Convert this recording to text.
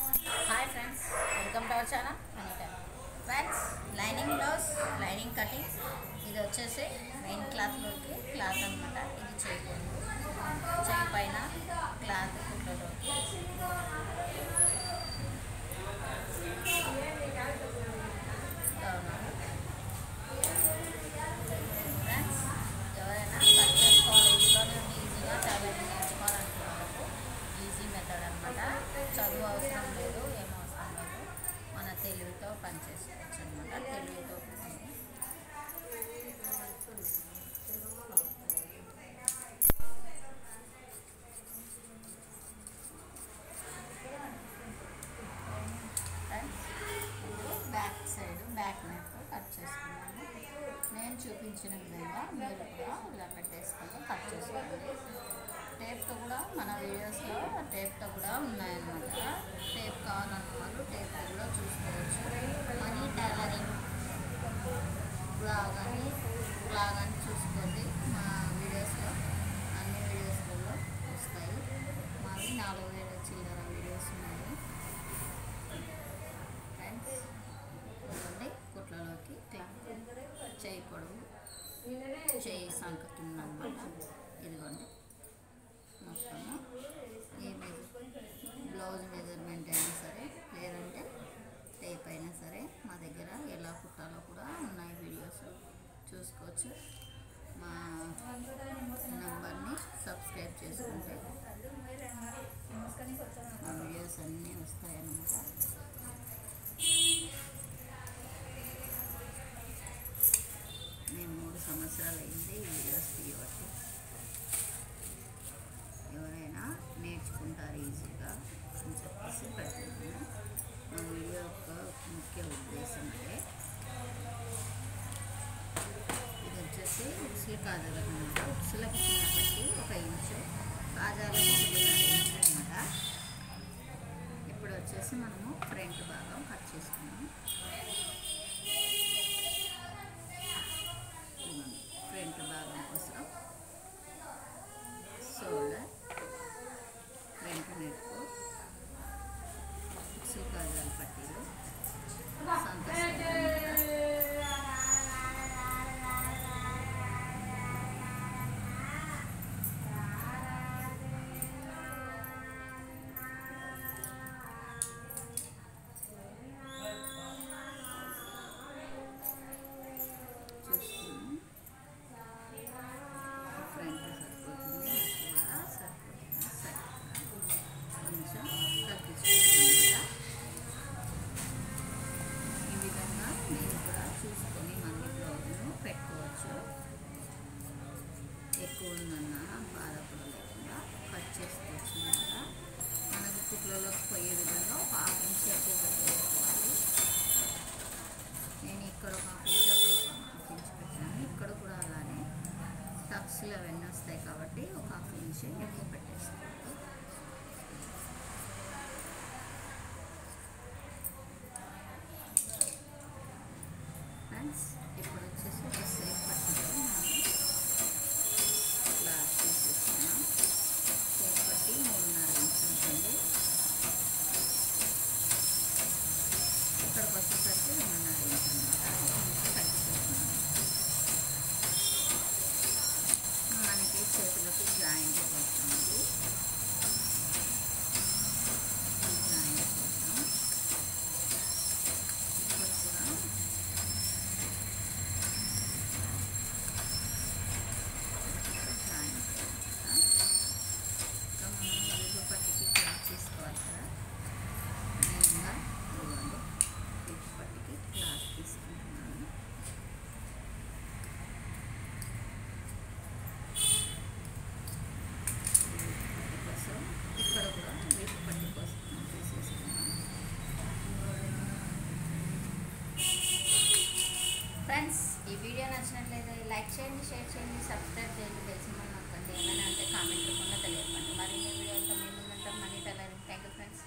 Hi friends, welcome to our channel Anita. Friends, lining blouse, lining cutting. ఇది వచ్చేసి main క్లాత్లోకి cloth అనమాట. ఇది చేయకూడదు, చేయి పైన క్లాత్ కుట్లలోకి ఫ్రెండ్స్, ఎవరైనా కట్ చేసుకోవాలి ఇంట్లోనే ఉండి ఈజీగా టైలరింగ్ నేర్చుకోవాలనుకున్నప్పుడు ఈజీ మెథడ్ అనమాట. చదువు అవసరం లేదు, ఏం అవసరం లేదు, మన తెలివితో పని చేసుకోవచ్చు అనమాట. తెలివితో back side back neck cut చేసుకున్నాను. నేను చూపించిన విధంగా మీరు కూడా ఇలా పెట్టేసుకుంటూ కట్ చేసుకోండి. టేప్తో కూడా మన వీడియోస్లో టేప్తో కూడా ఉన్నాయన్నమాట. టేప్ కావాలన్న వాళ్ళు టేప్తో కూడా చూసుకోవచ్చు. మనీ టైలరింగ్ లాగాని చూసుకోండి. మా వీడియోస్లో అన్ని వీడియోస్లలో వస్తాయి. మావి 4000 చిల్లర వీడియోస్ ఉన్నాయి. ఫ్రెండ్స్, చూడండి, కుట్లలోకి చేయి పొడవు, చేయి సంకుతుందన్నమాట. ఇదిగోండి, మొత్తము ఏ బ్లౌజ్ మెజర్మెంట్ అయినా సరే, లేదంటే టేప్ అయినా సరే మా దగ్గర ఎలా కుట్టాలో కూడా ఉన్నాయి వీడియోస్, చూసుకోవచ్చు. మా నంబర్ని సబ్స్క్రైబ్ చేసుకుంటే మా వీడియోస్ అన్నీ వస్తాయన్నమాట. నేను 3 సంవత్సరాలు అయింది ఈ వీడియోస్ తీయబట్టి. ఎవరైనా నేర్చుకుంటారు ఈజీగా అని చెప్పేసి పెడుతున్నాను. మా వీడియో యొక్క ముఖ్య ఉద్దేశం అంటే ఇది వచ్చేసి ఉక్సులు కాజాలు అనమాట. ఉక్సులకి చిన్న పట్టి 1 ఇంచు, కాజాలకు 1.5 ఇంచు అనమాట. ఇప్పుడు వచ్చేసి మనము ఫ్రంట్ భాగం కట్ చేసుకున్నాము. ఫ్రంట్ భాగం కోసం షోల్డర్, ఫ్రంట్ నెక్, ఉక్సులు కాజాల పట్టీలు, ఎక్కువ ఉందన్నా బాధపడలేకుండా కట్ చేసుకోవచ్చు అనమాట. మనకు కుట్లలోకి పోయే విధంగా 1/2 ఇంచ్ ఎక్కువ పెట్టేసుకోవాలి. నేను ఇక్కడ 1/2 ఇంచ్, అక్కడ 1/2 ఇంచ్ పెట్టాను. ఇక్కడ కూడా అలానే టక్స్లు అవన్నీ వస్తాయి కాబట్టి 1/2 ఇంచ్ ఎక్కువ పెట్టేసుకోవాలి. ఫ్రెండ్స్, ఇప్పుడు వచ్చేసి ఒక సేఫ్ పట్టిలో క్లాత్ తీసేసుకున్నాం. సేఫ్ పట్టి 3.5 ఇంచ్ ఉంటుంది. ఇక్కడికి వచ్చేసరికి 2.5 ఇంచ్ అనమాట. 1 ఇంచ్ తగ్గిపోతున్నాం. మనకి చేతులకి జాయింట్ వస్తుంది. జాయింట్ కోసం ఇక్కడ కూడా పట్టికి క్లాత్ తీసుకోవాలి కదా. మెయిన్గా ఇదిగోండి, వీటి పట్టికి క్లాత్ తీసుకుంటున్నాను. వీటి కోసం ఇక్కడ కూడా వీటి పట్టి కోసం తీసేసుకున్నాను. ఫ్రెండ్స్, ఈ వీడియో నచ్చినట్లయితే లైక్ చేయండి, షేర్ చేయండి, సబ్స్క్రైబ్ చేయండి. తెలిసిన నొక్కండి. ఏమైనా అంటే కామెంట్ రూపంలో తెలియపండి. మరి ఈ వీడియోతో మీ ముందుంటాం. Mani tailoring. Thank you friends.